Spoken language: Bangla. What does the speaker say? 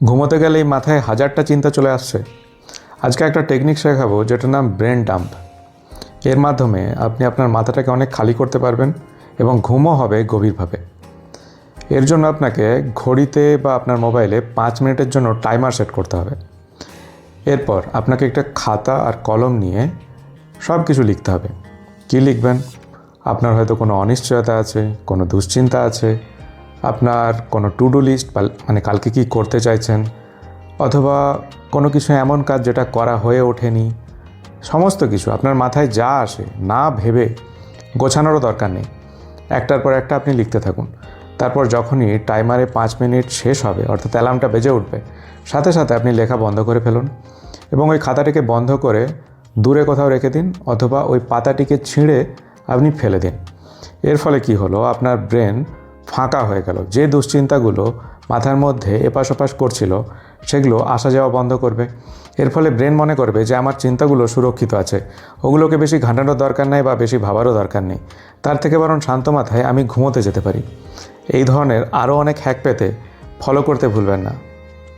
ঘুমোতে গেলেই মাথায় হাজারটা চিন্তা চলে আসছে। আজকে একটা টেকনিক শেখাবো যেটার নাম ব্রেন ডাম্প। এর মাধ্যমে আপনি আপনার মাথাটাকে অনেক খালি করতে পারবেন এবং ঘুমও হবে গভীরভাবে। এর জন্য আপনাকে ঘড়িতে বা আপনার মোবাইলে 5 মিনিটের জন্য টাইমার সেট করতে হবে। এরপর আপনাকে একটা খাতা আর কলম নিয়ে সব কিছু লিখতে হবে। কী লিখবেন? আপনার হয়তো কোনো অনিশ্চয়তা আছে, কোনো দুশ্চিন্তা আছে, আপনার কোনো টু ডু লিস্ট মানে কালকে কী করতে চাইছেন, অথবা কোনো কিছু এমন কাজ যেটা করা হয়ে ওঠেনি। সমস্ত কিছু আপনার মাথায় যা আসে না ভেবে গোছানোরও দরকার নেই, একটার পর একটা আপনি লিখতে থাকুন। তারপর যখনই টাইমারে 5 মিনিট শেষ হবে, অর্থাৎ অ্যালার্মটা বেজে উঠবে, সাথে সাথে আপনি লেখা বন্ধ করে ফেলুন এবং ওই খাতাটিকে বন্ধ করে দূরে কোথাও রেখে দিন, অথবা ওই পাতাটিকে ছিঁড়ে আপনি ফেলে দিন। এর ফলে কি হলো, আপনার ব্রেন ফাঁকা হয়ে গেল। যে দুশ্চিন্তাগুলো মাথার মধ্যে এপাশ ওপাশ করছিল সেগুলো আসা যাওয়া বন্ধ করবে। এর ফলে ব্রেন মনে করবে যে আমার চিন্তাগুলো সুরক্ষিত আছে, ওগুলোকে বেশি ঘাঁটানোর দরকার নেই বা বেশি ভাবারও দরকার নেই। তার থেকে বরং শান্ত মাথায় আমি ঘুমোতে যেতে পারি। এই ধরনের আরও অনেক হ্যাক পেতে ফলো করতে ভুলবেন না।